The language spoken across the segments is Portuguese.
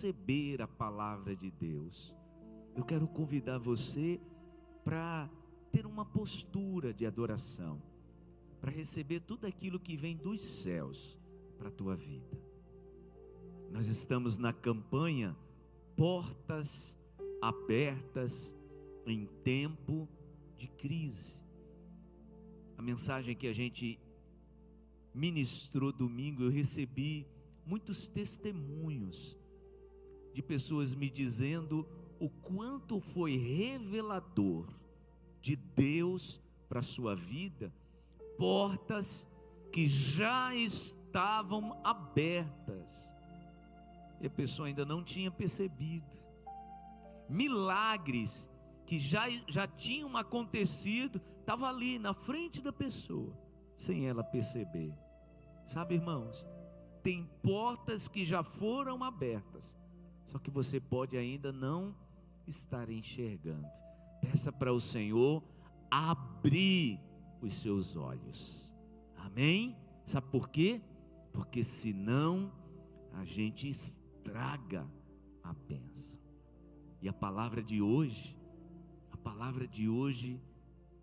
receber a palavra de Deus. Eu quero convidar você para ter uma postura de adoração, para receber tudo aquilo que vem dos céus para a tua vida. Nós estamos na campanha Portas Abertas em Tempo de Crise. A mensagem que a gente ministrou domingo, eu recebi muitos testemunhos de pessoas me dizendo o quanto foi revelador de Deus para a sua vida, portas que já estavam abertas e a pessoa ainda não tinha percebido, milagres que já tinham acontecido, estava ali na frente da pessoa, sem ela perceber. Sabe, irmãos, tem portas que já foram abertas, só que você pode ainda não estar enxergando. Peça para o Senhor abrir os seus olhos. Amém? Sabe por quê? Porque senão a gente estraga a bênção. E a palavra de hoje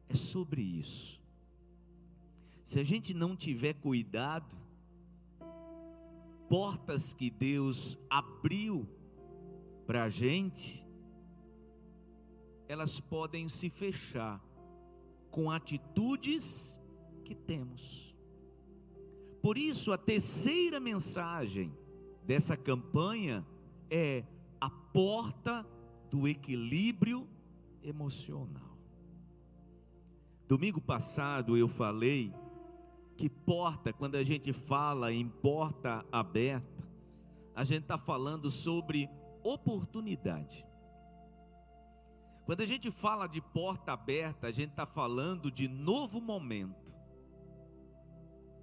é sobre isso. Se a gente não tiver cuidado, portas que Deus abriu para a gente, elas podem se fechar com atitudes que temos. Por isso, a terceira mensagem dessa campanha é a porta do equilíbrio emocional. Domingo passado eu falei que porta, quando a gente fala em porta aberta, a gente está falando sobre oportunidade. Quando a gente fala de porta aberta, a gente está falando de novo momento.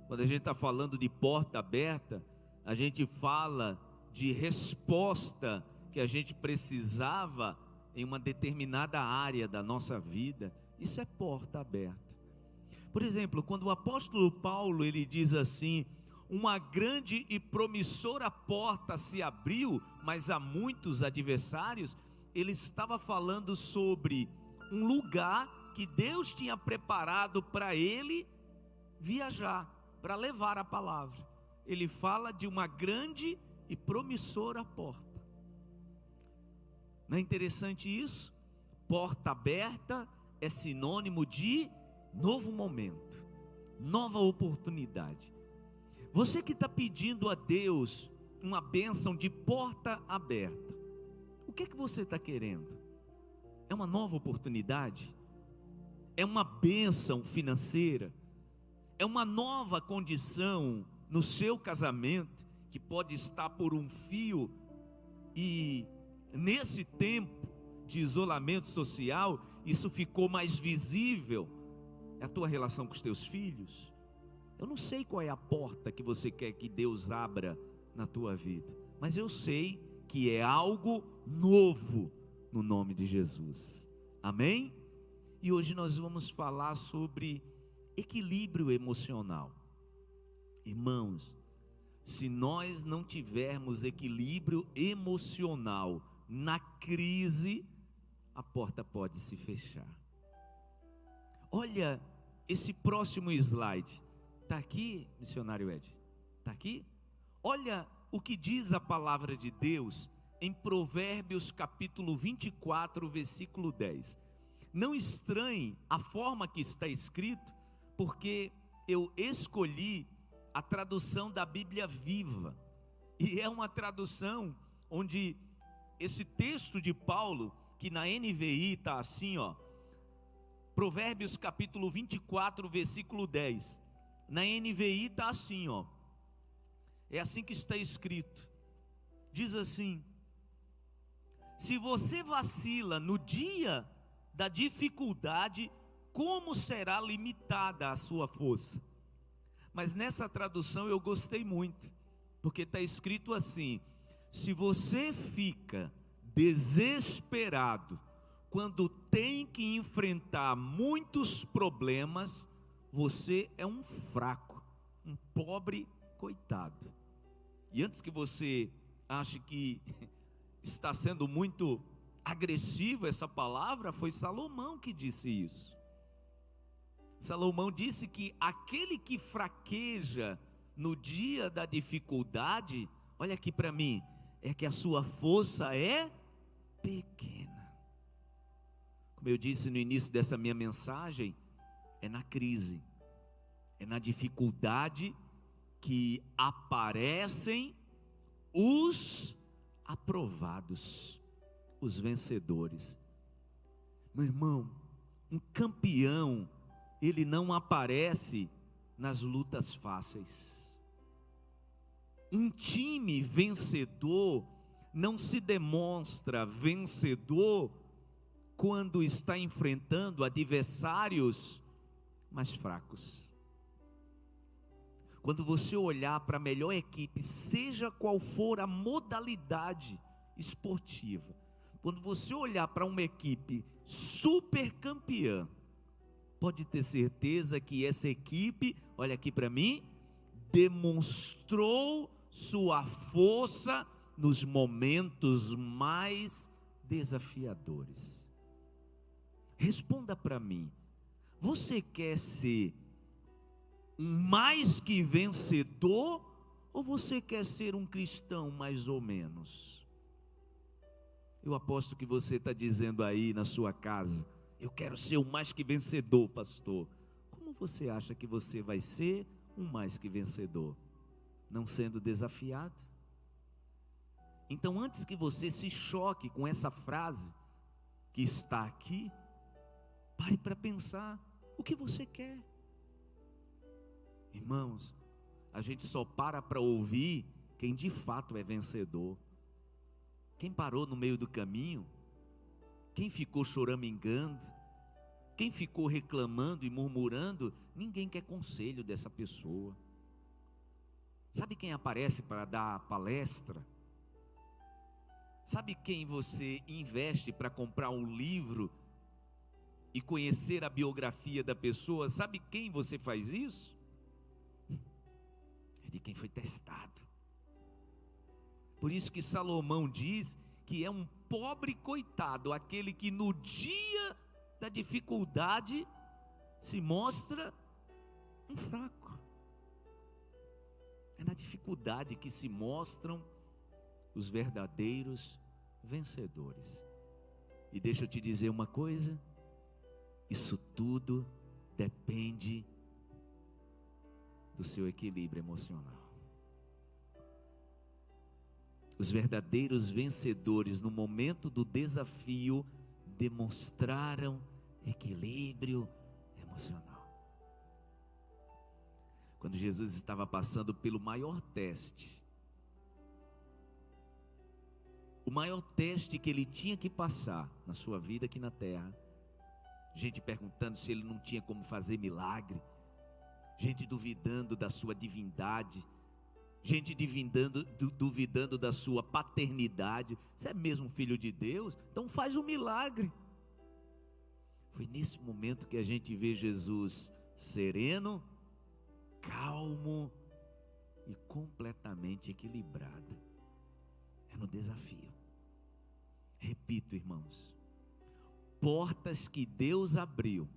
Quando a gente está falando de porta aberta, a gente fala de resposta que a gente precisava em uma determinada área da nossa vida. Isso é porta aberta. Por exemplo, quando o apóstolo Paulo ele diz assim: uma grande e promissora porta se abriu, mas há muitos adversários. Ele estava falando sobre um lugar que Deus tinha preparado para ele viajar, para levar a palavra. Ele fala de uma grande e promissora porta. Não é interessante isso? Porta aberta é sinônimo de novo momento, nova oportunidade. Você que está pedindo a Deus uma bênção de porta aberta, o que é que você está querendo? É uma nova oportunidade? É uma bênção financeira? É uma nova condição no seu casamento, que pode estar por um fio, e nesse tempo de isolamento social, isso ficou mais visível? É a tua relação com os teus filhos? Eu não sei qual é a porta que você quer que Deus abra na tua vida, mas eu sei que é algo novo no nome de Jesus. Amém? E hoje nós vamos falar sobre equilíbrio emocional. Irmãos, se nós não tivermos equilíbrio emocional na crise, a porta pode se fechar. Olha esse próximo slide. Está aqui, missionário Ed? Está aqui? Olha o que diz a palavra de Deus em Provérbios capítulo 24, versículo 10. Não estranhe a forma que está escrito, porque eu escolhi a tradução da Bíblia Viva, e é uma tradução onde esse texto de Paulo, que na NVI está assim, ó, Provérbios capítulo 24, versículo 10, na NVI está assim, ó, é assim que está escrito, diz assim: se você vacila no dia da dificuldade, como será limitada a sua força? Mas nessa tradução eu gostei muito, porque está escrito assim: se você fica desesperado quando tem que enfrentar muitos problemas, você é um fraco, um pobre coitado. E antes que você ache que está sendo muito agressiva essa palavra, foi Salomão que disse isso. Salomão disse que aquele que fraqueja no dia da dificuldade, olha aqui para mim, é que a sua força é pequena. Como eu disse no início dessa minha mensagem, é na crise, é na dificuldade que aparecem os aprovados, os vencedores. Meu irmão, um campeão, ele não aparece nas lutas fáceis. Um time vencedor não se demonstra vencedor quando está enfrentando adversários mais fracos. Quando você olhar para a melhor equipe, seja qual for a modalidade esportiva, quando você olhar para uma equipe super campeã, pode ter certeza que essa equipe, olha aqui para mim, demonstrou sua força nos momentos mais desafiadores. Responda para mim, você quer ser um mais que vencedor, ou você quer ser um cristão mais ou menos? Eu aposto que você está dizendo aí na sua casa, eu quero ser um mais que vencedor, pastor. Como você acha que você vai ser um mais que vencedor? Não sendo desafiado? Então, antes que você se choque com essa frase que está aqui, pare para pensar, o que você quer? Irmãos, a gente só para ouvir quem de fato é vencedor. Quem parou no meio do caminho, quem ficou choramingando, quem ficou reclamando e murmurando, ninguém quer conselho dessa pessoa. Sabe quem aparece para dar palestra? Sabe quem você investe para comprar um livro e conhecer a biografia da pessoa? Sabe quem você faz isso? É de quem foi testado. Por isso que Salomão diz que é um pobre coitado aquele que no dia da dificuldade se mostra um fraco. É na dificuldade que se mostram os verdadeiros vencedores. E deixa eu te dizer uma coisa, isso tudo depende do seu equilíbrio emocional. Os verdadeiros vencedores no momento do desafio demonstraram equilíbrio emocional. Quando Jesus estava passando pelo maior teste, o maior teste que ele tinha que passar na sua vida aqui na terra, gente perguntando se ele não tinha como fazer milagre, gente duvidando da sua divindade, gente duvidando da sua paternidade. Você é mesmo filho de Deus? Então faz um milagre. Foi nesse momento que a gente vê Jesus sereno, calmo e completamente equilibrado. É no desafio. Repito, irmãos, portas que Deus abriu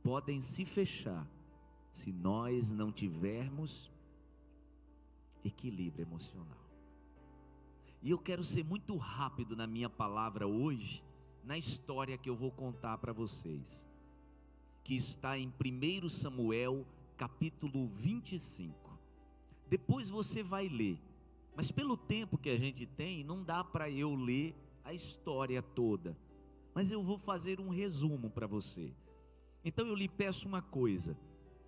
podem se fechar se nós não tivermos equilíbrio emocional. E eu quero ser muito rápido na minha palavra hoje, na história que eu vou contar para vocês, que está em 1 Samuel capítulo 25. Depois você vai ler, mas pelo tempo que a gente tem, não dá para eu ler a história toda, mas eu vou fazer um resumo para você. Então eu lhe peço uma coisa,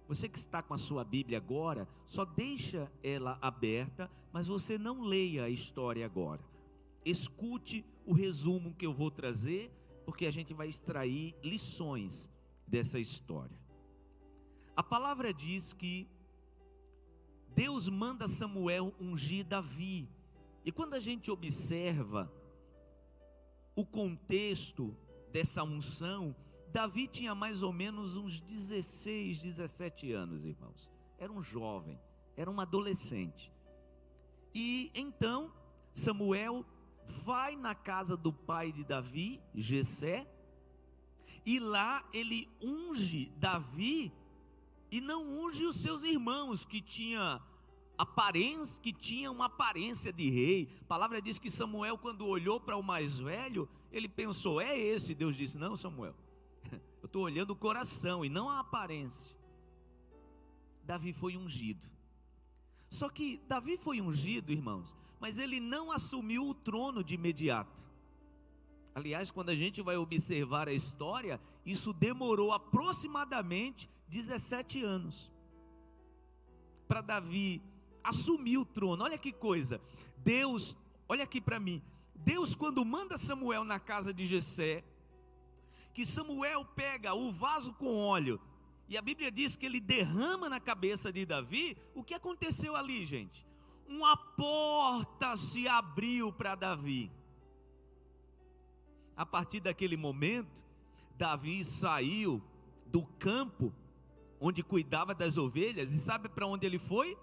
você que está com a sua Bíblia agora, só deixa ela aberta, mas você não leia a história agora. Escute o resumo que eu vou trazer, porque a gente vai extrair lições dessa história. A palavra diz que Deus manda Samuel ungir Davi. E quando a gente observa o contexto dessa unção, Davi tinha mais ou menos uns 16, 17 anos, irmãos. Era um jovem, era um adolescente. E então Samuel vai na casa do pai de Davi, Jessé, e lá ele unge Davi, e não unge os seus irmãos, que tinham uma aparência de rei. A palavra diz que Samuel, quando olhou para o mais velho, ele pensou, é esse. Deus disse, não, Samuel, eu estou olhando o coração e não a aparência. Davi foi ungido. Só que Davi foi ungido, irmãos, mas ele não assumiu o trono de imediato. Aliás, quando a gente vai observar a história, isso demorou aproximadamente 17 anos para Davi assumir o trono. Olha que coisa, Deus, olha aqui para mim, Deus, quando manda Samuel na casa de Jessé, que Samuel pega o vaso com óleo, e a Bíblia diz que ele derrama na cabeça de Davi, o que aconteceu ali, gente? Uma porta se abriu para Davi. A partir daquele momento, Davi saiu do campo onde cuidava das ovelhas, e sabe para onde ele foi?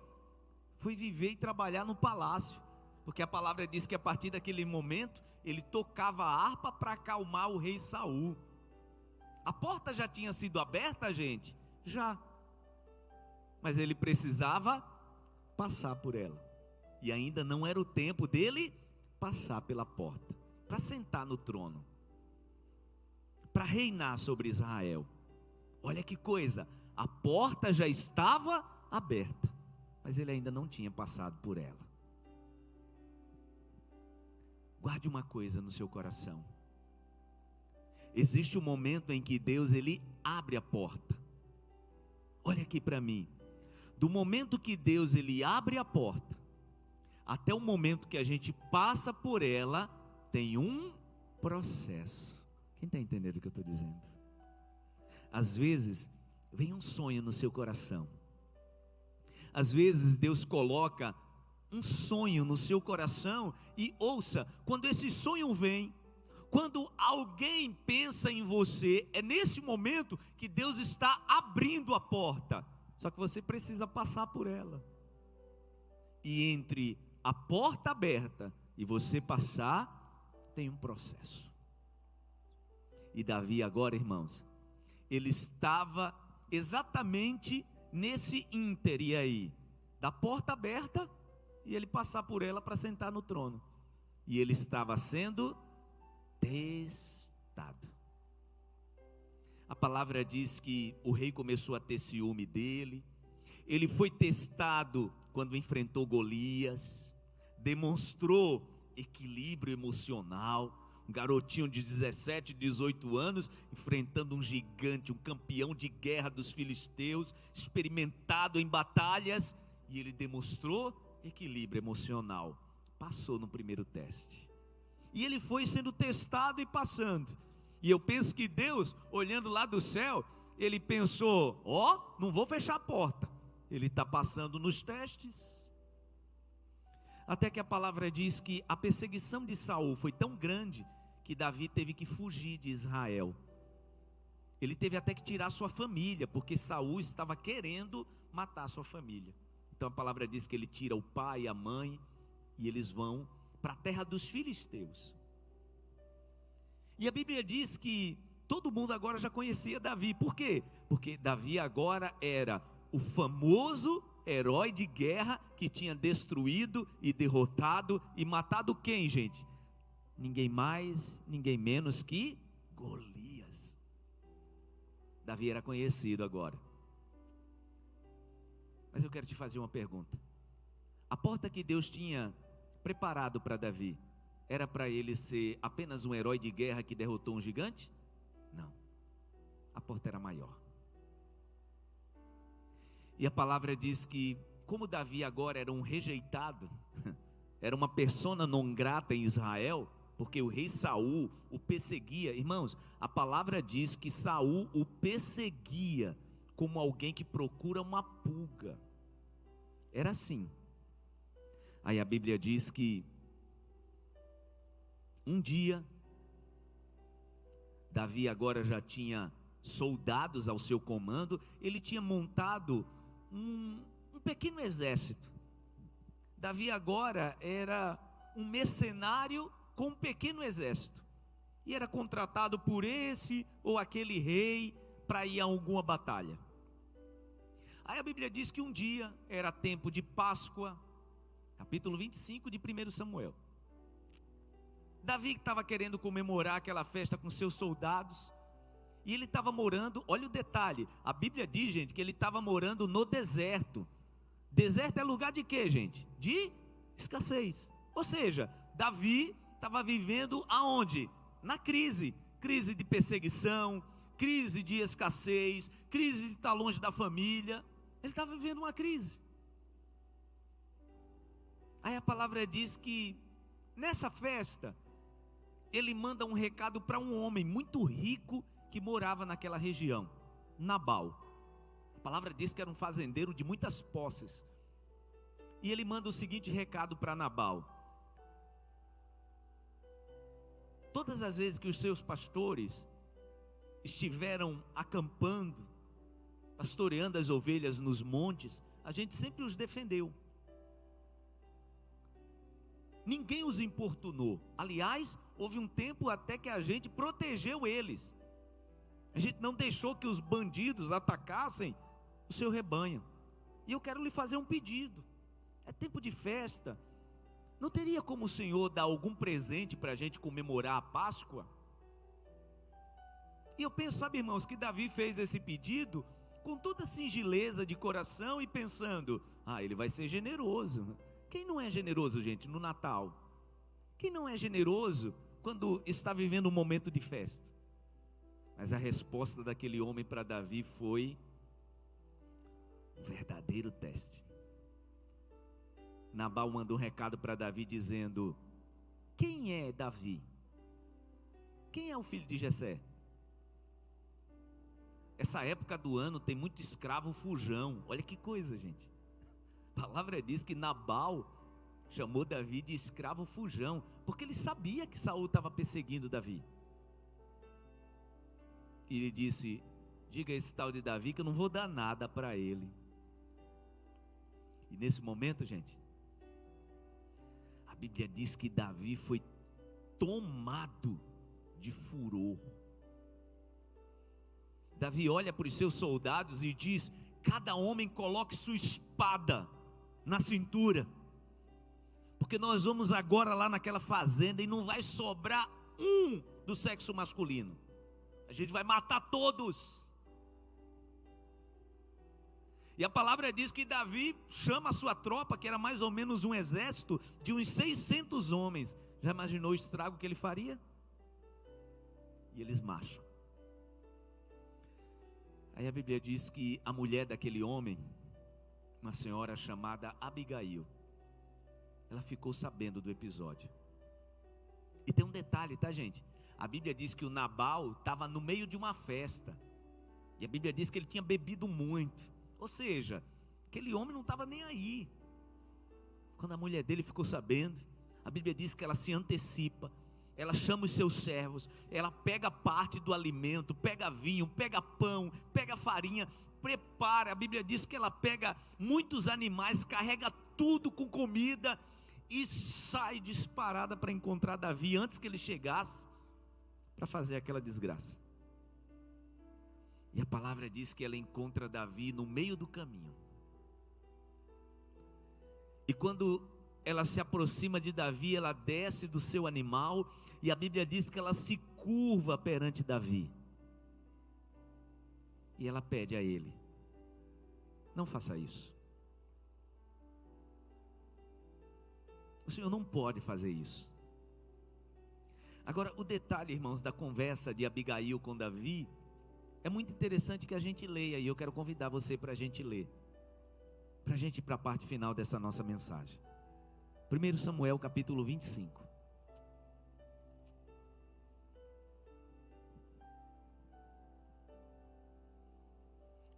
Foi viver e trabalhar no palácio, porque a palavra diz que a partir daquele momento, ele tocava a harpa para acalmar o rei Saul. A porta já tinha sido aberta, gente? Já. Mas ele precisava passar por ela, e ainda não era o tempo dele passar pela porta, para sentar no trono, para reinar sobre Israel. Olha que coisa, a porta já estava aberta, mas ele ainda não tinha passado por ela. Guarde uma coisa no seu coração: existe um momento em que Deus, ele abre a porta. Olha aqui para mim, do momento que Deus, ele abre a porta, até o momento que a gente passa por ela, tem um processo. Quem está entendendo o que eu estou dizendo? Às vezes, vem um sonho no seu coração. Às vezes, Deus coloca um sonho no seu coração, e ouça, quando esse sonho vem, quando alguém pensa em você, é nesse momento que Deus está abrindo a porta. Só que você precisa passar por ela. E entre a porta aberta e você passar, tem um processo. E Davi agora, irmãos, ele estava exatamente nesse íntere aí, da porta aberta e ele passar por ela para sentar no trono. E ele estava sendo testado. A palavra diz que o rei começou a ter ciúme dele. Ele foi testado quando enfrentou Golias, demonstrou equilíbrio emocional. Um garotinho de 17, 18 anos, enfrentando um gigante, um campeão de guerra dos filisteus, experimentado em batalhas, e ele demonstrou equilíbrio emocional, passou no primeiro teste, e ele foi sendo testado e passando, e eu penso que Deus, olhando lá do céu, ele pensou, não vou fechar a porta, ele está passando nos testes. Até que a palavra diz que a perseguição de Saul foi tão grande, que Davi teve que fugir de Israel. Ele teve até que tirar sua família, porque Saul estava querendo matar sua família. Então a palavra diz que ele tira o pai e a mãe, e eles vão para a terra dos filisteus. E a Bíblia diz que todo mundo agora já conhecia Davi. Por quê? Porque Davi agora era o famoso herói de guerra que tinha destruído e derrotado e matado quem, gente? Ninguém mais, ninguém menos que Golias. Davi era conhecido agora. Mas eu quero te fazer uma pergunta. A porta que Deus tinha preparado para Davi, era para ele ser apenas um herói de guerra que derrotou um gigante? Não. A porta era maior. E a palavra diz que, como Davi agora era um rejeitado, era uma persona non grata em Israel, porque o rei Saul o perseguia. Irmãos, a palavra diz que Saul o perseguia como alguém que procura uma pulga. Era assim. Aí a Bíblia diz que um dia Davi agora já tinha soldados ao seu comando. Ele tinha montado um pequeno exército. Davi agora era um mercenário com um pequeno exército e era contratado por esse ou aquele rei para ir a alguma batalha. Aí a Bíblia diz que um dia era tempo de Páscoa, capítulo 25 de 1 Samuel. Davi estava querendo comemorar aquela festa com seus soldados, e ele estava morando, olha o detalhe, a Bíblia diz, gente, que ele estava morando no deserto. Deserto é lugar de quê, gente? De escassez. Ou seja, Davi estava vivendo aonde? Na crise de perseguição, crise de escassez, crise de estar longe da família. Ele estava vivendo uma crise. Aí a palavra diz que nessa festa ele manda um recado para um homem muito rico que morava naquela região, Nabal. A palavra diz que era um fazendeiro de muitas posses. E ele manda o seguinte recado para Nabal: todas as vezes que os seus pastores estiveram acampando, pastoreando as ovelhas nos montes, a gente sempre os defendeu. Ninguém os importunou. Aliás, houve um tempo até que a gente protegeu eles. A gente não deixou que os bandidos atacassem o seu rebanho. E eu quero lhe fazer um pedido. É tempo de festa. Não teria como o Senhor dar algum presente para a gente comemorar a Páscoa? E eu penso, sabe, irmãos, que Davi fez esse pedido com toda singeleza de coração e pensando: ele vai ser generoso. Quem não é generoso, gente, no Natal? Quem não é generoso quando está vivendo um momento de festa? Mas a resposta daquele homem para Davi foi um verdadeiro teste. Nabal mandou um recado para Davi dizendo: quem é Davi? Quem é o filho de Jessé? Essa época do ano tem muito escravo fujão. Olha que coisa, gente. A palavra diz que Nabal chamou Davi de escravo fujão, porque ele sabia que Saul estava perseguindo Davi. E ele disse: diga a esse tal de Davi que eu não vou dar nada para ele. E nesse momento, gente, a Bíblia diz que Davi foi tomado de furor. Davi olha para os seus soldados e diz: cada homem coloque sua espada na cintura, porque nós vamos agora lá naquela fazenda e não vai sobrar um do sexo masculino. A gente vai matar todos. E a palavra diz que Davi chama a sua tropa, que era mais ou menos um exército de uns 600 homens. Já imaginou o estrago que ele faria? E eles marcham. Aí a Bíblia diz que a mulher daquele homem, uma senhora chamada Abigail, ela ficou sabendo do episódio. E tem um detalhe, tá, gente? A Bíblia diz que o Nabal estava no meio de uma festa. E a Bíblia diz que ele tinha bebido muito. Ou seja, aquele homem não estava nem aí. Quando a mulher dele ficou sabendo, a Bíblia diz que ela se antecipa. Ela chama os seus servos, ela pega parte do alimento, pega vinho, pega pão, pega farinha, prepara. A Bíblia diz que ela pega muitos animais, carrega tudo com comida e sai disparada para encontrar Davi antes que ele chegasse para fazer aquela desgraça. E a palavra diz que ela encontra Davi no meio do caminho. E quando ela se aproxima de Davi, ela desce do seu animal, e a Bíblia diz que ela se curva perante Davi. E ela pede a ele: não faça isso. O Senhor não pode fazer isso. Agora, o detalhe, irmãos, da conversa de Abigail com Davi, é muito interessante que a gente leia, e eu quero convidar você para a gente ler, para a gente ir para a parte final dessa nossa mensagem. 1 Samuel capítulo 25.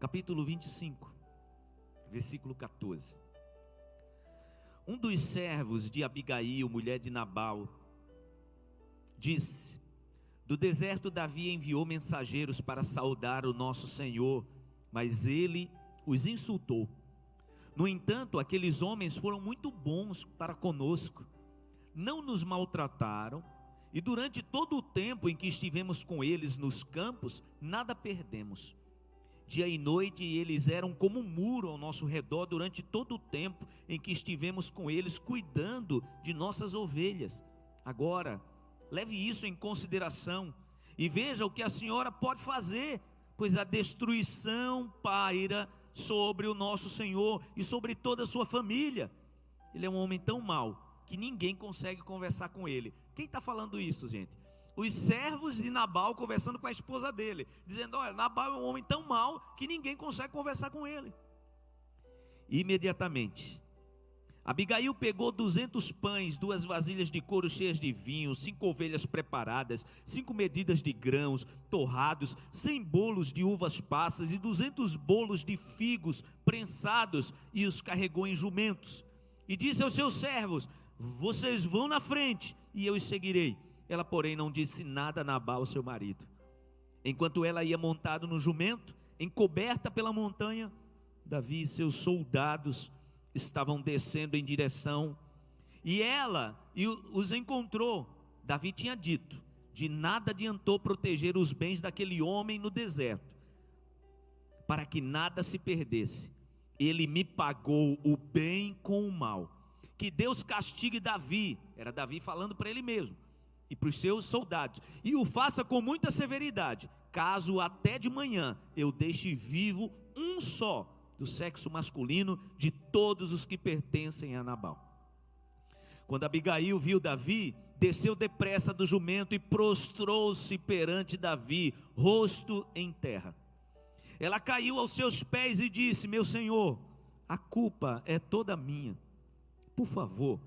Capítulo 25, versículo 14. Um dos servos de Abigail, mulher de Nabal, disse: do deserto Davi enviou mensageiros para saudar o nosso Senhor, mas ele os insultou. No entanto, aqueles homens foram muito bons para conosco. não nos maltrataram, e durante todo o tempo em que estivemos com eles nos campos, nada perdemos. Dia e noite eles eram como um muro ao nosso redor durante todo o tempo em que estivemos com eles, cuidando de nossas ovelhas. Agora, leve isso em consideração e veja o que a senhora pode fazer, pois a destruição paira sobre o nosso Senhor e sobre toda a sua família. Ele é um homem tão mau que ninguém consegue conversar com ele. Quem está falando isso, gente? Os servos de Nabal conversando com a esposa dele, dizendo: olha, Nabal é um homem tão mau que ninguém consegue conversar com ele. Imediatamente Abigail pegou 200 pães, 2 vasilhas de couro cheias de vinho, 5 ovelhas preparadas, 5 medidas de grãos torrados, 100 bolos de uvas passas e 200 bolos de figos prensados, e os carregou em jumentos. E disse aos seus servos: vocês vão na frente e eu os seguirei. Ela, porém, não disse nada a Nabal, seu marido. Enquanto ela ia montado no jumento, encoberta pela montanha, Davi e seus soldados estavam descendo em direção, e ela os encontrou. Davi tinha dito: de nada adiantou proteger os bens daquele homem no deserto, para que nada se perdesse. Ele me pagou o bem com o mal. Que Deus castigue Davi, era Davi falando para ele mesmo, e para os seus soldados, e o faça com muita severidade, caso até de manhã eu deixe vivo um só do sexo masculino de todos os que pertencem a Nabal. Quando Abigail viu Davi, desceu depressa do jumento e prostrou-se perante Davi, rosto em terra. Ela caiu aos seus pés e disse: meu senhor, a culpa é toda minha. Por favor,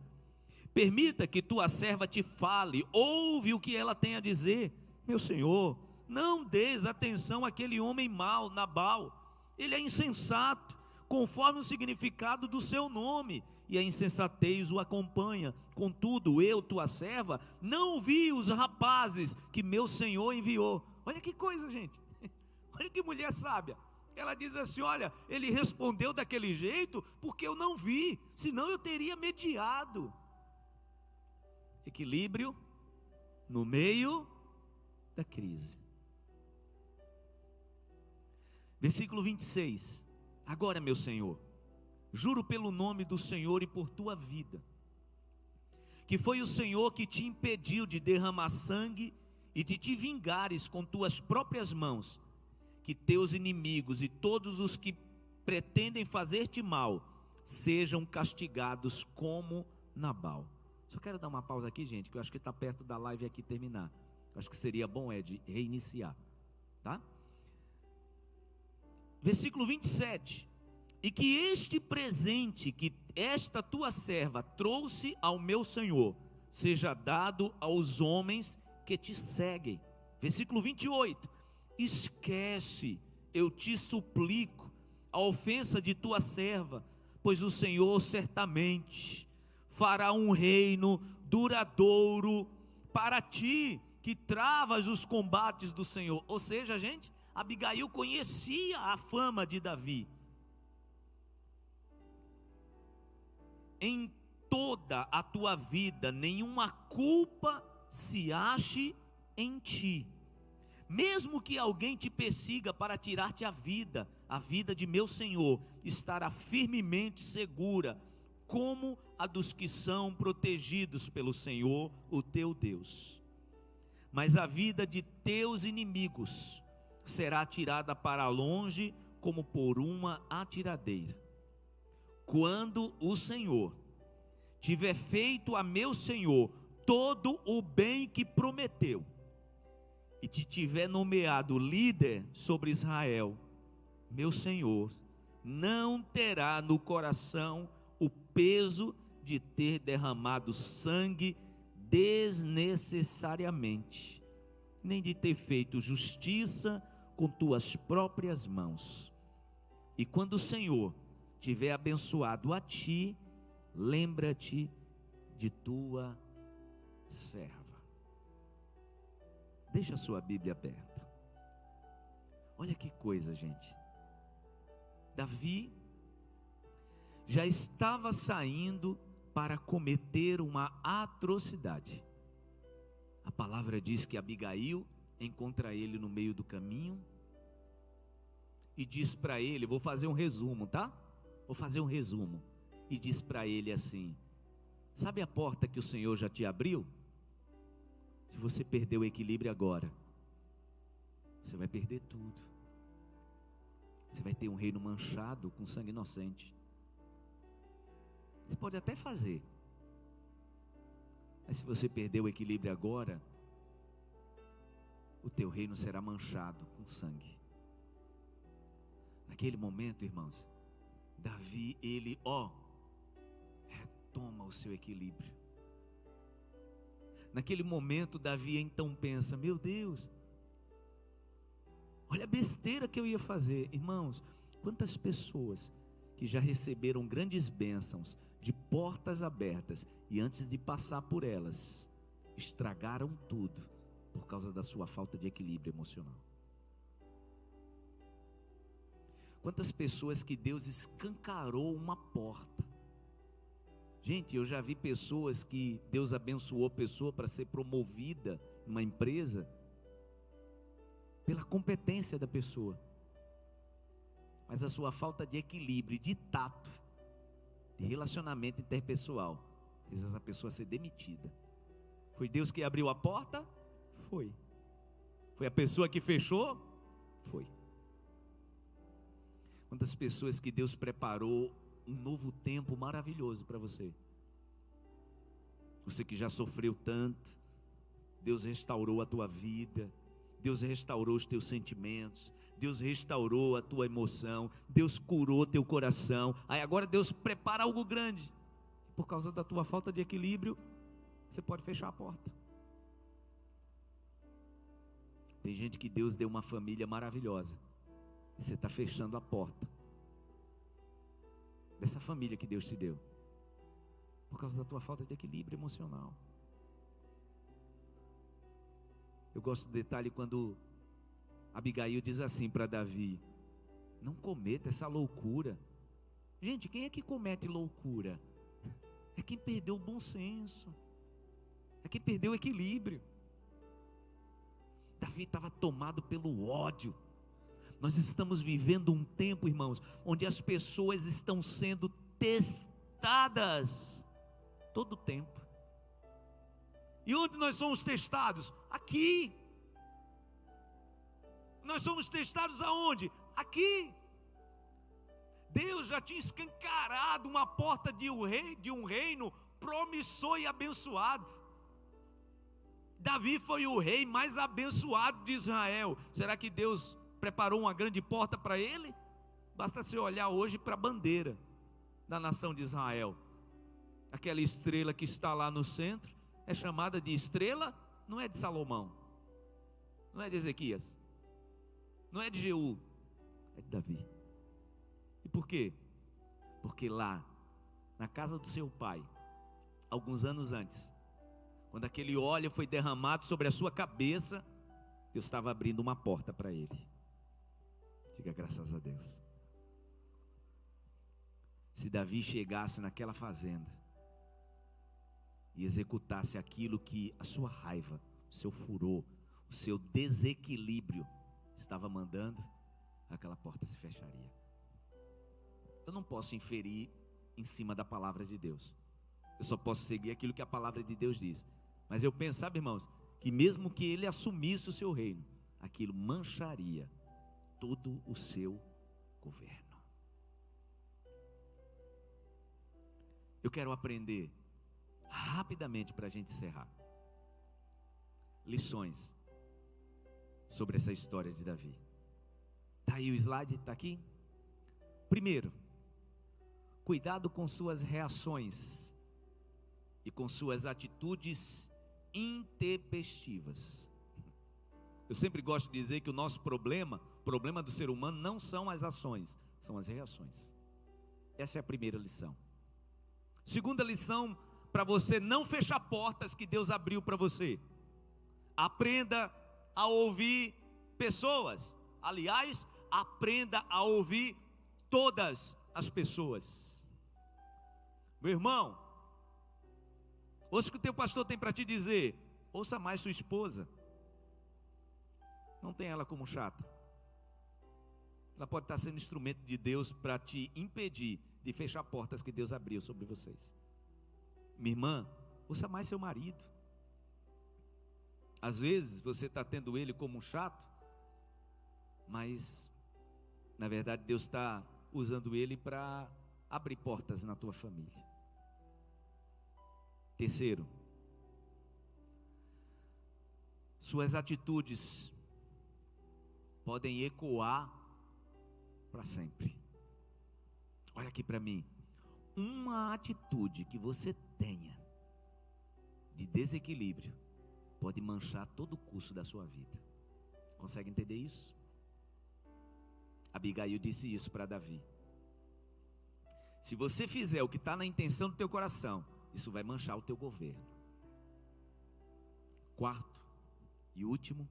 permita que tua serva te fale, ouve o que ela tem a dizer. Meu senhor, não des atenção àquele homem mau, Nabal. Ele é insensato, conforme o significado do seu nome, e a insensatez o acompanha. Contudo, eu, tua serva, não vi os rapazes que meu senhor enviou. Olha que coisa, gente. Olha que mulher sábia. Ela diz assim: olha, ele respondeu daquele jeito porque eu não vi, senão eu teria mediado. Equilíbrio no meio da crise. Versículo 26. Agora, meu Senhor, juro pelo nome do Senhor e por tua vida, que foi o Senhor que te impediu de derramar sangue e de te vingares com tuas próprias mãos, que teus inimigos e todos os que pretendem fazer-te mal sejam castigados como Nabal. Só quero dar uma pausa aqui, gente, que eu acho que está perto da live aqui terminar. Eu acho que seria bom de reiniciar, tá? Versículo 27. E que este presente que esta tua serva trouxe ao meu senhor seja dado aos homens que te seguem. Versículo 28. Esquece, eu te suplico, a ofensa de tua serva, pois o Senhor certamente fará um reino duradouro para ti, que travas os combates do Senhor. Ou seja, gente, Abigail conhecia a fama de Davi. Em toda a tua vida, nenhuma culpa se ache em ti. Mesmo que alguém te persiga para tirar-te a vida de meu Senhor estará firmemente segura, como a dos que são protegidos pelo Senhor, o teu Deus. Mas a vida de teus inimigos será tirada para longe, como por uma atiradeira. Quando o Senhor tiver feito a meu Senhor todo o bem que prometeu, e te tiver nomeado líder sobre Israel, meu Senhor não terá no coração o peso de ter derramado sangue desnecessariamente, nem de ter feito justiça com tuas próprias mãos. E quando o Senhor tiver abençoado a ti, lembra-te de tua serva. Deixa a sua Bíblia aberta. Olha que coisa, gente. Davi já estava saindo para cometer uma atrocidade. A palavra diz que Abigail encontra ele no meio do caminho e diz para ele, vou fazer um resumo, tá? Vou fazer um resumo. E diz para ele assim: sabe a porta que o Senhor já te abriu? Se você perder o equilíbrio agora, você vai perder tudo. Você vai ter um reino manchado com sangue inocente. Você pode até fazer, mas se você perder o equilíbrio agora, o teu reino será manchado com sangue. Naquele momento, irmãos, Davi, ele retoma o seu equilíbrio. Naquele momento, Davi então pensa: meu Deus, olha a besteira que eu ia fazer. Irmãos, quantas pessoas que já receberam grandes bênçãos de portas abertas e antes de passar por elas, estragaram tudo por causa da sua falta de equilíbrio emocional. Quantas pessoas que Deus escancarou uma porta. Gente, eu já vi pessoas que Deus abençoou pessoa para ser promovida numa empresa pela competência da pessoa, mas a sua falta de equilíbrio, de tato, de relacionamento interpessoal fez essa pessoa ser demitida. Foi Deus que abriu a porta? Foi. Foi a pessoa que fechou? Foi. Quantas pessoas que Deus preparou um novo tempo maravilhoso para você. Você que já sofreu tanto, Deus restaurou a tua vida, Deus restaurou os teus sentimentos, Deus restaurou a tua emoção, Deus curou teu coração. Aí agora Deus prepara algo grande. Por causa da tua falta de equilíbrio, você pode fechar a porta. Tem gente que Deus deu uma família maravilhosa e você está fechando a porta dessa família que Deus te deu, por causa da tua falta de equilíbrio emocional. Eu gosto do detalhe quando Abigail diz assim para Davi: não cometa essa loucura. Gente, quem é que comete loucura? É quem perdeu o bom senso, é quem perdeu o equilíbrio. Davi estava tomado pelo ódio. Nós estamos vivendo um tempo, irmãos, onde as pessoas estão sendo testadas todo o tempo. E onde nós somos testados? Aqui. Nós somos testados aonde? Aqui. Deus já tinha escancarado uma porta de um reino promissor e abençoado. Davi foi o rei mais abençoado de Israel. Será que Deus preparou uma grande porta para ele? Basta você olhar hoje para a bandeira da nação de Israel. Aquela estrela que está lá no centro é chamada de estrela, não é de Salomão, não é de Ezequias, não é de Jeú, é de Davi. E por quê? Porque lá, na casa do seu pai, alguns anos antes, quando aquele óleo foi derramado sobre a sua cabeça, Deus estava abrindo uma porta para ele. Diga graças a Deus. Se Davi chegasse naquela fazenda e executasse aquilo que a sua raiva, o seu furor, o seu desequilíbrio estava mandando, aquela porta se fecharia. Eu não posso inferir em cima da palavra de Deus. Eu só posso seguir aquilo que a palavra de Deus diz. Mas eu penso, sabe, irmãos, que mesmo que ele assumisse o seu reino, aquilo mancharia todo o seu governo. Eu quero aprender rapidamente para a gente encerrar lições sobre essa história de Davi. Está aí o slide, está aqui? Primeiro, cuidado com suas reações e com suas atitudes intempestivas. Eu sempre gosto de dizer que o nosso problema do ser humano não são as ações, são as reações. Essa é a primeira lição. Segunda lição, para você não fechar portas que Deus abriu para você: aprenda a ouvir pessoas. Aliás, aprenda a ouvir todas as pessoas. Meu irmão, Ouça o que o teu pastor tem para te dizer. Ouça mais sua esposa. Não tenha ela como chata. Ela pode estar sendo instrumento de Deus para te impedir de fechar portas que Deus abriu sobre vocês. Minha irmã, ouça mais seu marido. Às vezes você está tendo ele como um chato, mas na verdade Deus está usando ele para abrir portas na tua família. Terceiro, suas atitudes podem ecoar para sempre. Olha aqui para mim. Uma atitude que você tenha de desequilíbrio pode manchar todo o curso da sua vida. Consegue entender isso? Abigail disse isso para Davi. Se você fizer o que está na intenção do teu coração, isso vai manchar o teu governo. Quarto e último,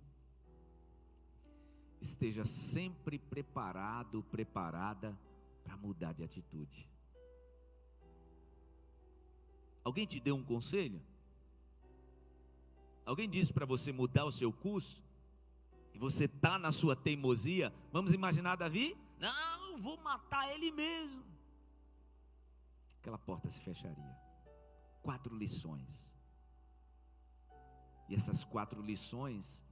esteja sempre preparado, preparada para mudar de atitude. Alguém te deu um conselho? Alguém disse para você mudar o seu curso? E você está na sua teimosia? Vamos imaginar Davi? Não, eu vou matar ele mesmo. Aquela porta se fecharia. 4 lições. E essas 4 lições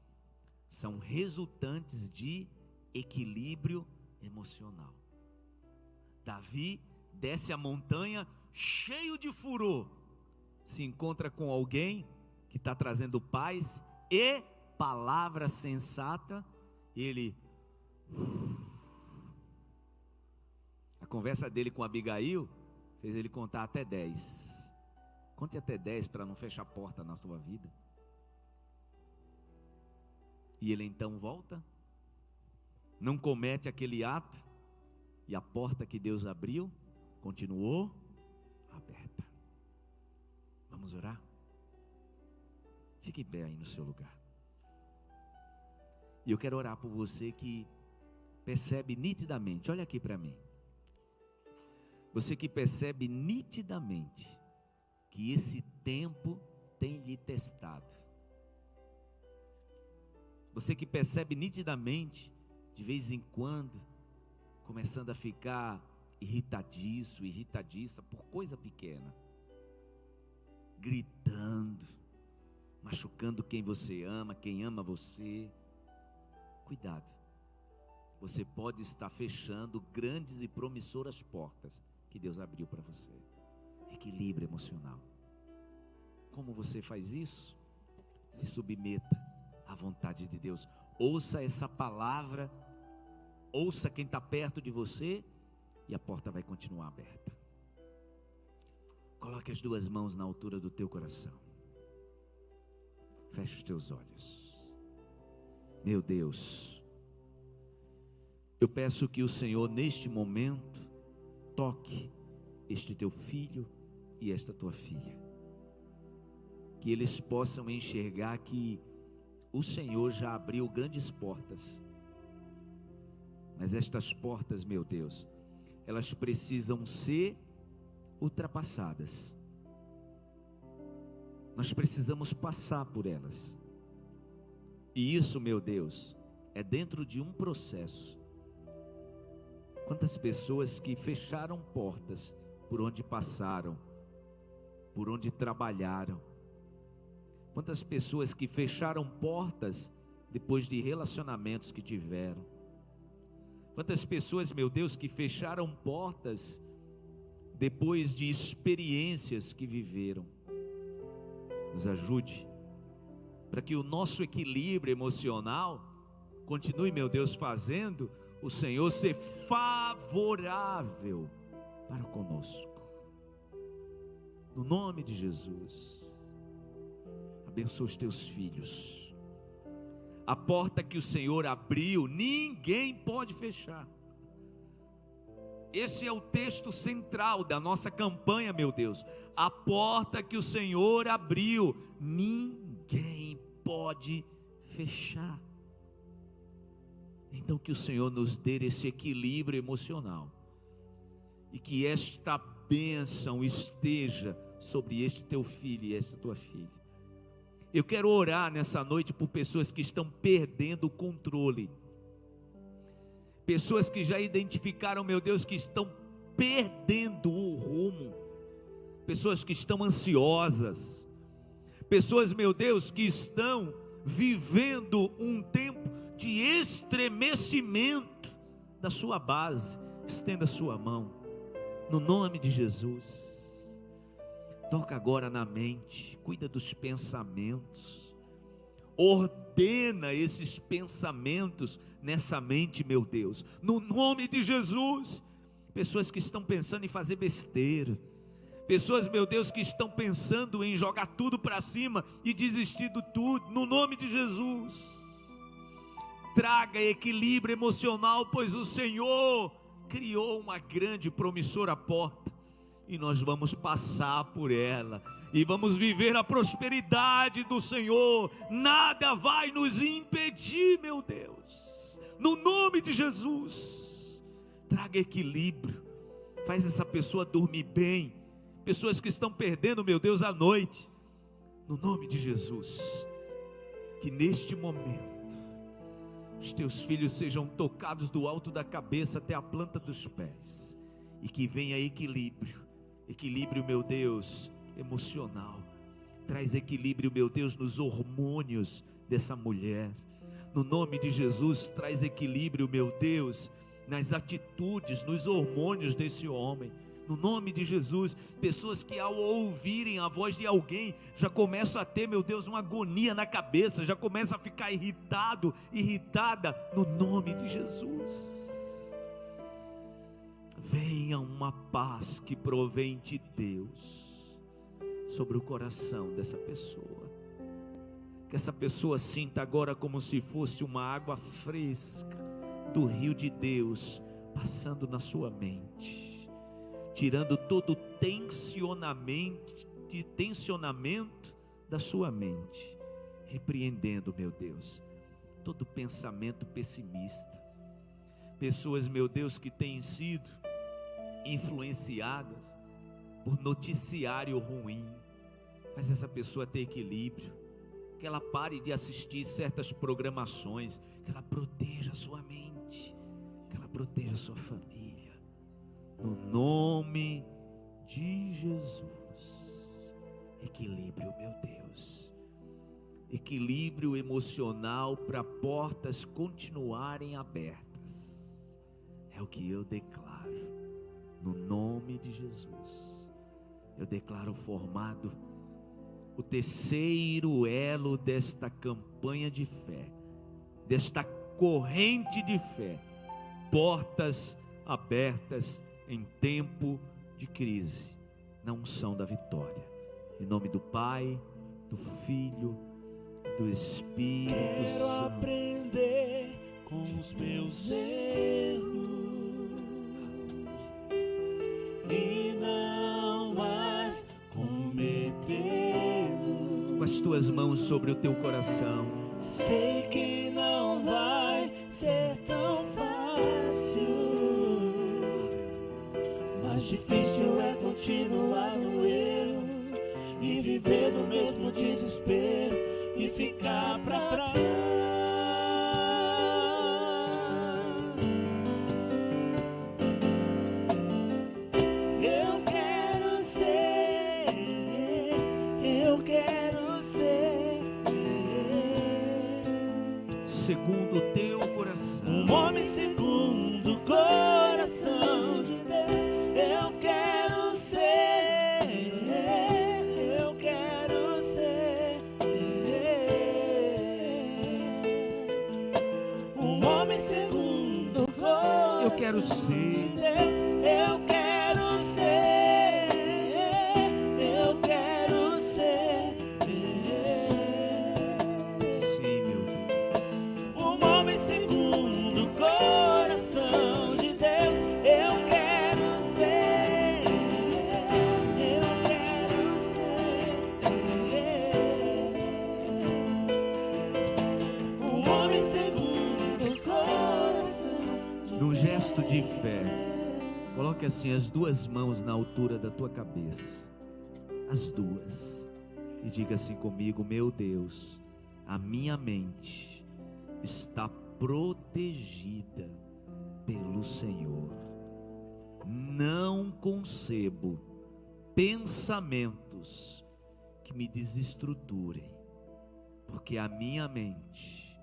são resultantes de equilíbrio emocional. Davi desce a montanha cheio de furor, se encontra com alguém que está trazendo paz e palavra sensata. Ele, a conversa dele com Abigail fez ele contar até 10. Conte até 10 para não fechar a porta na sua vida. E ele então volta, não comete aquele ato, e a porta que Deus abriu continuou aberta. Vamos orar? Fique em pé aí no seu lugar. E eu quero orar por você que percebe nitidamente, olha aqui para mim. Você que percebe nitidamente que esse tempo tem lhe testado. Você que percebe nitidamente, de vez em quando, começando a ficar irritadiço, irritadiça por coisa pequena, gritando, machucando quem você ama, quem ama você. Cuidado, você pode estar fechando grandes e promissoras portas que Deus abriu para você. Equilíbrio emocional. Como você faz isso? Se submeta à vontade de Deus. Ouça essa palavra, ouça quem está perto de você, e a porta vai continuar aberta. Coloque as 2 mãos na altura do teu coração. Feche os teus olhos. Meu Deus, eu peço que o Senhor neste momento toque este teu filho e esta tua filha, que eles possam enxergar que o Senhor já abriu grandes portas, mas estas portas, meu Deus, elas precisam ser ultrapassadas. Nós precisamos passar por elas, e isso, meu Deus, é dentro de um processo. Quantas pessoas que fecharam portas por onde passaram, por onde trabalharam. Quantas pessoas que fecharam portas depois de relacionamentos que tiveram. Quantas pessoas, meu Deus, que fecharam portas depois de experiências que viveram. Nos ajude para que o nosso equilíbrio emocional continue, meu Deus, fazendo o Senhor ser favorável para conosco. No nome de Jesus, abençoa os teus filhos. A porta que o Senhor abriu, ninguém pode fechar. Esse é o texto central da nossa campanha, meu Deus. A porta que o Senhor abriu, ninguém pode fechar. Então que o Senhor nos dê esse equilíbrio emocional, e que esta bênção esteja sobre este teu filho e esta tua filha. Eu quero orar nessa noite por pessoas que estão perdendo o controle, pessoas que já identificaram, meu Deus, que estão perdendo o rumo, pessoas que estão ansiosas, pessoas, meu Deus, que estão vivendo um tempo de estremecimento da sua base. Estenda a sua mão, no nome de Jesus. Toca agora na mente, cuida dos pensamentos, ordena esses pensamentos nessa mente, meu Deus, no nome de Jesus. Pessoas que estão pensando em fazer besteira, pessoas, meu Deus, que estão pensando em jogar tudo para cima e desistir de tudo, no nome de Jesus. Traga equilíbrio emocional, pois o Senhor criou uma grande e promissora porta, e nós vamos passar por ela, e vamos viver a prosperidade do Senhor. Nada vai nos impedir, meu Deus, no nome de Jesus. Traga equilíbrio, faz essa pessoa dormir bem, pessoas que estão perdendo, meu Deus, a noite, no nome de Jesus. Que neste momento os teus filhos sejam tocados do alto da cabeça até a planta dos pés, e que venha equilíbrio, meu Deus, emocional. Traz equilíbrio, meu Deus, nos hormônios dessa mulher, no nome de Jesus. Traz equilíbrio, meu Deus, nas atitudes, nos hormônios desse homem, no nome de Jesus. Pessoas que ao ouvirem a voz de alguém, já começam a ter, meu Deus, uma agonia na cabeça, já começam a ficar irritada, no nome de Jesus. Venha uma paz que provém de Deus sobre o coração dessa pessoa, que essa pessoa sinta agora como se fosse uma água fresca do rio de Deus passando na sua mente, tirando todo o tensionamento da sua mente, repreendendo, meu Deus, todo pensamento pessimista. Pessoas, meu Deus, que têm sido influenciadas por noticiário ruim, faz essa pessoa ter equilíbrio, que ela pare de assistir certas programações, que ela proteja a sua mente, que ela proteja a sua família, no nome de Jesus. Equilíbrio, meu Deus, equilíbrio emocional para portas continuarem abertas, é o que eu declaro, no nome de Jesus. Eu declaro formado o terceiro elo desta campanha de fé, desta corrente de fé, portas abertas em tempo de crise, na unção da vitória, em nome do Pai, do Filho e do Espírito Santo. Quero aprender com os meus erros e não mais cometê-los. Com as tuas mãos sobre o teu coração, sei que não vai ser tão fácil, mas difícil é continuar no erro e viver no mesmo desespero e ficar pra trás. segundo o teu coração, um homem segundo o coração de Deus. Eu quero ser, eu quero ser um homem segundo o coração. Eu quero ser, de Deus. Eu quero ser, eu quero ser. Sim, meu Deus. Um homem segundo o coração de Deus. Eu quero ser, eu quero ser. Um homem segundo o coração de Num gesto de fé, coloque assim as duas mãos na altura da tua cabeça. as duas, e diga assim comigo: meu Deus, a minha mente está protegida pelo Senhor. Não concebo pensamentos que me desestruturem, porque a minha mente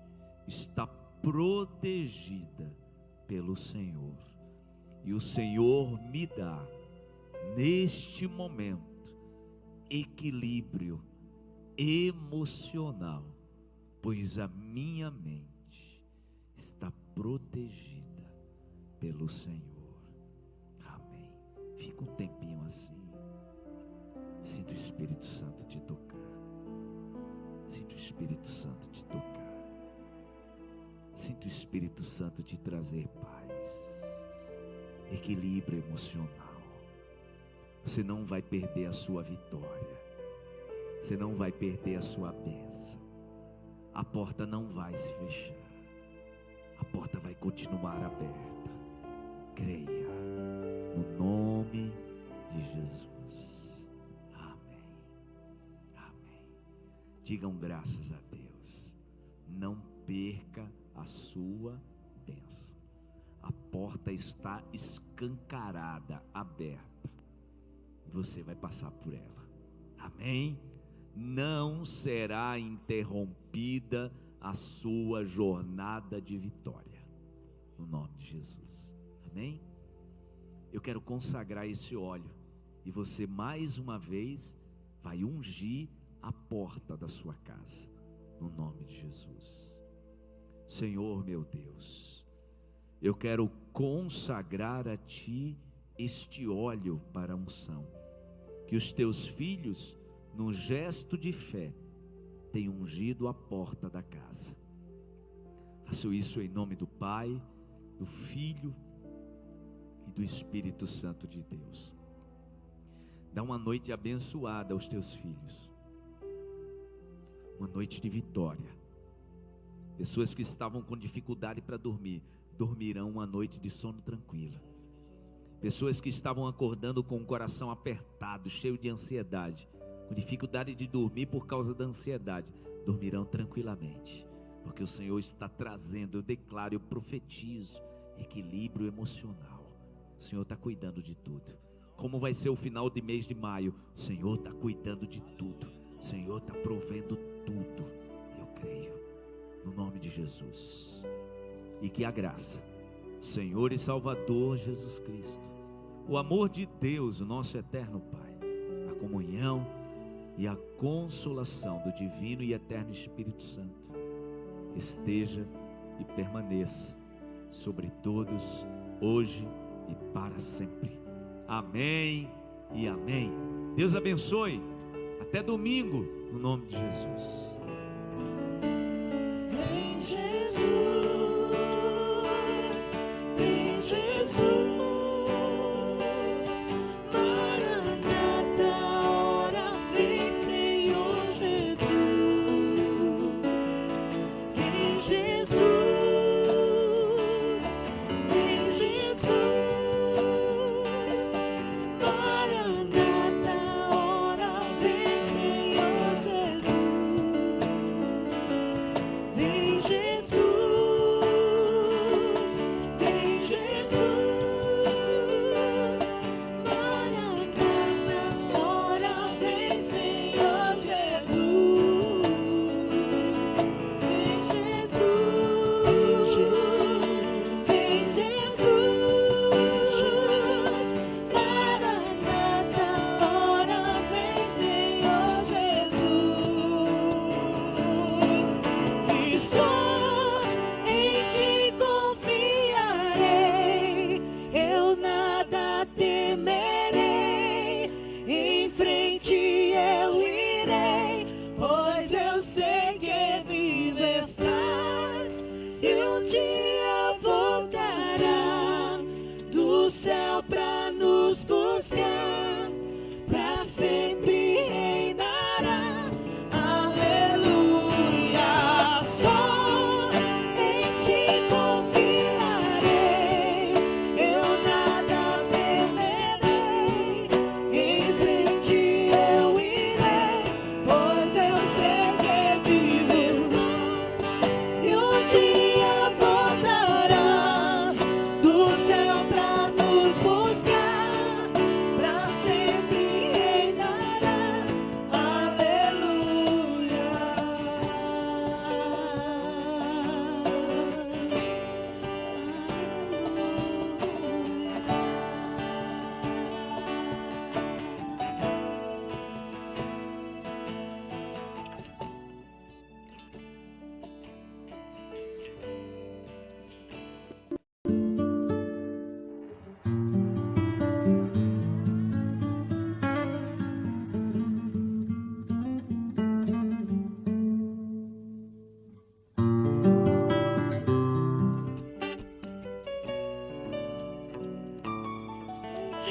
está protegida pelo Senhor. E o Senhor me dá, neste momento, equilíbrio emocional, pois a minha mente está protegida pelo Senhor. Amém. Fica um tempinho assim. Sinta o Espírito Santo te tocar. Sinta o Espírito Santo te tocar. Sinta o Espírito Santo te trazer paz, equilíbrio emocional. Você não vai perder a sua vitória. Você não vai perder a sua bênção. A porta não vai se fechar. A porta vai continuar aberta. Creia no nome de Jesus. Amém. Amém. Digam graças a Deus. Não perca a sua bênção. A porta está escancarada, aberta. Você vai passar por ela. Amém? Não será interrompida a sua jornada de vitória. No nome de Jesus. Amém? Eu quero consagrar esse óleo. E você mais uma vez vai ungir a porta da sua casa. No nome de Jesus. Senhor meu Deus, eu quero consagrar a Ti este óleo para a unção. Que os Teus filhos, num gesto de fé, tenham ungido a porta da casa. Faço isso em nome do Pai, do Filho e do Espírito Santo de Deus. Dá uma noite abençoada aos Teus filhos. Uma noite de vitória. Pessoas que estavam com dificuldade para dormir, dormirão uma noite de sono tranquilo. Pessoas que estavam acordando com o coração apertado, cheio de ansiedade, com dificuldade de dormir por causa da ansiedade, dormirão tranquilamente, porque o Senhor está trazendo, eu declaro, eu profetizo, equilíbrio emocional. O Senhor está cuidando de tudo. Como vai ser o final de mês de maio? O Senhor está cuidando de tudo. O Senhor está provendo tudo. Eu creio, no nome de Jesus. E que a graça do Senhor e Salvador Jesus Cristo, o amor de Deus, o nosso eterno Pai, a comunhão e a consolação do divino e eterno Espírito Santo esteja e permaneça sobre todos, hoje e para sempre. Amém e amém. Deus abençoe. Até domingo, no nome de Jesus. Vem Jesus, vem Jesus, Maranata, ora vem Senhor Jesus. Vem Jesus, vem Jesus, Maranata, ora vem Senhor Jesus. Vem Jesus, vem Jesus, Maranata, ora vem Senhor Jesus. Vem Jesus, vem Jesus, Maranata, ora vem Senhor Jesus. E só em Ti confiarei, eu nada temerei, em frente eu irei, pois eu sei que vivo estás, e um dia voltará do céu pra nos buscar, pra sempre reinará. Aleluia, só em Ti confiarei, eu nada temerei, em frente eu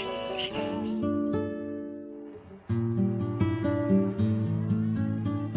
consertar.